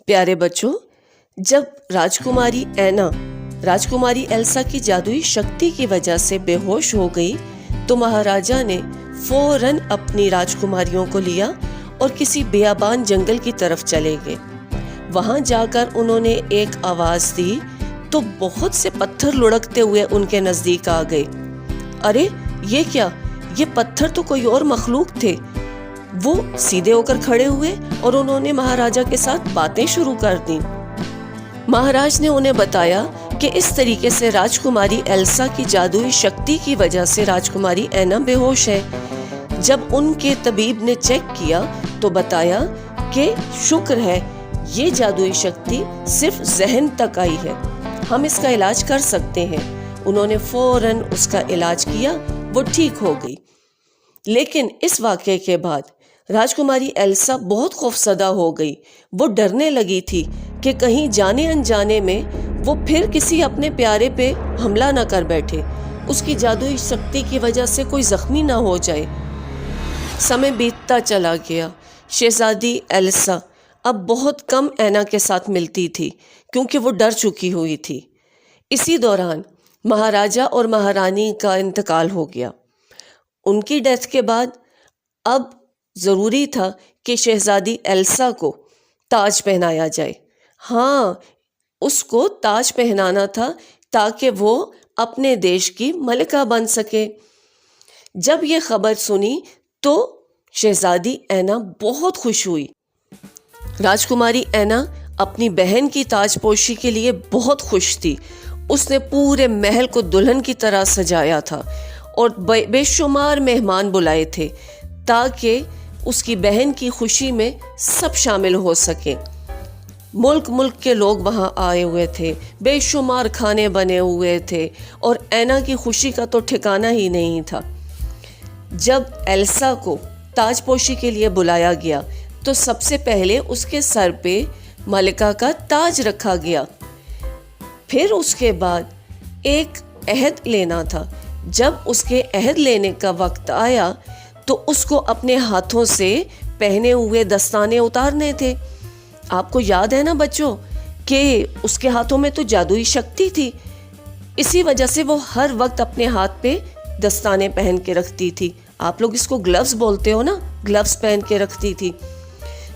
پیارے بچوں، جب راجکماری اینا راجکماری ایلسا کی جادوئی شکتی کی وجہ سے بے ہوش ہو گئی تو مہاراجا نے فوراً اپنی راجکماریوں کو لیا اور کسی بیابان جنگل کی طرف چلے گئے۔ وہاں جا کر انہوں نے ایک آواز دی تو بہت سے پتھر لڑکتے ہوئے ان کے نزدیک آ گئے۔ ارے یہ کیا؟ یہ پتھر تو کوئی اور مخلوق تھے۔ وہ سیدھے ہو کر کھڑے ہوئے اور انہوں نے مہاراجا کے ساتھ باتیں شروع کر دیں۔ مہاراج نے انہیں بتایا کہ اس طریقے سے راجکماری ایلسا کی جادوئی شکتی کی وجہ سے راجکماری اینا بے ہوش ہے۔ جب ان کے طبیب نے چیک کیا تو بتایا کہ شکر ہے، یہ جادوئی شکتی صرف ذہن تک آئی ہے، ہم اس کا علاج کر سکتے ہیں۔ انہوں نے فوراً اس کا علاج کیا، وہ ٹھیک ہو گئی۔ لیکن اس واقعے کے بعد راجکماری ایلسا بہت خوفزدہ ہو گئی۔ وہ ڈرنے لگی تھی کہ کہیں جانے انجانے میں وہ پھر کسی اپنے پیارے پہ حملہ نہ کر بیٹھے، اس کی جادوئی شکتی کی وجہ سے کوئی زخمی نہ ہو جائے۔ سمے بیتتا چلا گیا۔ شہزادی ایلسا اب بہت کم اینا کے ساتھ ملتی تھی کیونکہ وہ ڈر چکی ہوئی تھی۔ اسی دوران مہاراجا اور مہارانی کا انتقال ہو گیا۔ ان کی ڈیتھ کے بعد اب ضروری تھا کہ شہزادی ایلسا کو تاج پہنایا جائے۔ ہاں، اس کو تاج پہنانا تھا تاکہ وہ اپنے دیش کی ملکہ بن سکے۔ جب یہ خبر سنی تو شہزادی اینا بہت خوش ہوئی۔ راجکماری اینا اپنی بہن کی تاج پوشی کے لیے بہت خوش تھی۔ اس نے پورے محل کو دلہن کی طرح سجایا تھا اور بے شمار مہمان بلائے تھے تاکہ اس کی بہن کی خوشی میں سب شامل ہو سکیں۔ ملک کے لوگ وہاں آئے ہوئے تھے، بے شمار کھانے بنے ہوئے تھے اور اینا کی خوشی کا تو ٹھکانہ ہی نہیں تھا۔ جب ایلسا کو تاج پوشی کے لیے بلایا گیا تو سب سے پہلے اس کے سر پہ ملکہ کا تاج رکھا گیا۔ پھر اس کے بعد ایک عہد لینا تھا۔ جب اس کے عہد لینے کا وقت آیا تو اس کو اپنے ہاتھوں سے پہنے ہوئے دستانے اتارنے تھے۔ آپ کو یاد ہے نا بچوں کہ اس کے ہاتھوں میں تو جادوئی شکتی تھی، اسی وجہ سے وہ ہر وقت اپنے ہاتھ پہ دستانے پہن کے رکھتی تھی۔ آپ لوگ اس کو گلوز بولتے ہو نا، گلوز پہن کے رکھتی تھی۔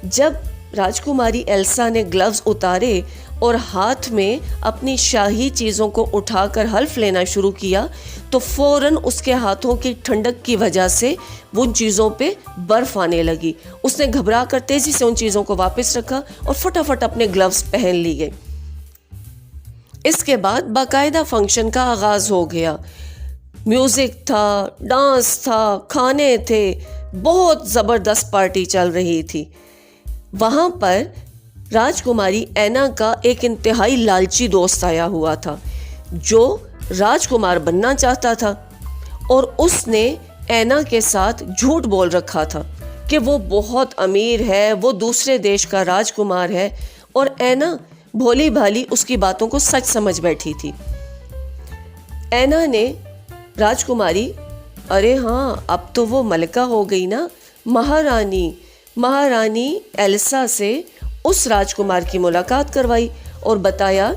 جب راجکماری ایلسا نے گلوز اتارے اور ہاتھ میں اپنی شاہی چیزوں کو اٹھا کر حلف لینا شروع کیا تو فوراً اس کے ہاتھوں کی ٹھنڈک کی وجہ سے ان چیزوں پہ برف آنے لگی۔ اس نے گھبرا کر تیزی سے ان چیزوں کو واپس رکھا اور فٹافٹ اپنے گلوز پہن لیے۔ اس کے بعد باقاعدہ فنکشن کا آغاز ہو گیا۔ میوزک تھا، ڈانس تھا، کھانے تھے، بہت زبردست پارٹی چل رہی تھی۔ وہاں پر راجکماری اینا کا ایک انتہائی لالچی دوست آیا ہوا تھا جو راجکمار بننا چاہتا تھا، اور اس نے اینا کے ساتھ جھوٹ بول رکھا تھا کہ وہ بہت امیر ہے، وہ دوسرے دیش کا راجکمار ہے، اور اینا بھولی بھالی اس کی باتوں کو سچ سمجھ بیٹھی تھی۔ اینا نے راجکماری، ارے ہاں اب تو وہ ملکہ ہو گئی نا، مہارانی ایلسا سے اس راجکمار کی ملاقات کروائی اور بتایا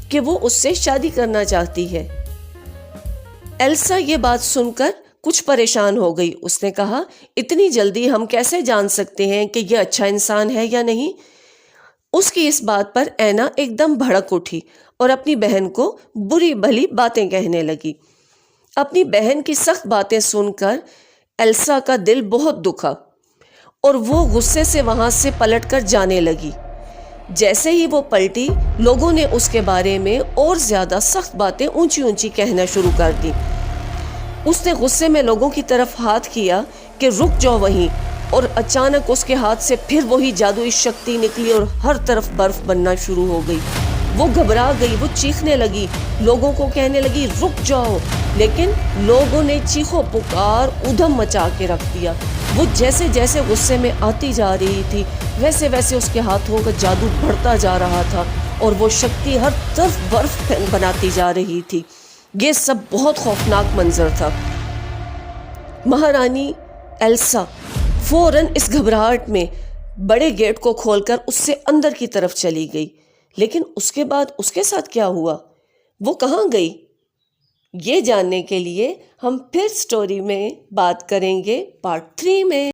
کہ وہ اس سے شادی کرنا چاہتی ہے۔ ایلسا یہ بات سن کر کچھ پریشان ہو گئی۔ اس نے کہا، اتنی جلدی ہم کیسے جان سکتے ہیں کہ یہ اچھا انسان ہے یا نہیں؟ اس کی اس بات پر اینا ایک دم بھڑک اٹھی اور اپنی بہن کو بری بھلی باتیں کہنے لگی۔ اپنی بہن کی سخت باتیں سن کر ایلسا کا دل بہت دکھا اور وہ غصے سے وہاں سے پلٹ کر جانے لگی۔ جیسے ہی وہ پلٹی، لوگوں نے اس کے بارے میں اور زیادہ سخت باتیں اونچی کہنا شروع کر دی۔ اس نے غصے میں لوگوں کی طرف ہاتھ کیا کہ رک جاؤ وہیں، اور اچانک اس کے ہاتھ سے پھر وہی جادوئی شکتی نکلی اور ہر طرف برف بننا شروع ہو گئی۔ وہ گھبرا گئی، وہ چیخنے لگی، لوگوں کو کہنے لگی رک جاؤ، لیکن لوگوں نے چیخو پکار ادھم مچا کے رکھ دیا۔ وہ جیسے جیسے غصے میں آتی جا رہی تھی ویسے ویسے اس کے ہاتھوں کا جادو بڑھتا جا رہا تھا اور وہ شکتی ہر طرف برف بناتی جا رہی تھی۔ یہ سب بہت خوفناک منظر تھا۔ مہارانی ایلسا فوراً اس گھبراہٹ میں بڑے گیٹ کو کھول کر اس سے اندر کی طرف چلی گئی، لیکن اس کے بعد اس کے ساتھ کیا ہوا، وہ کہاں گئی؟ یہ جاننے کے لیے ہم پھر سٹوری میں بات کریں گے پارٹ 3 میں۔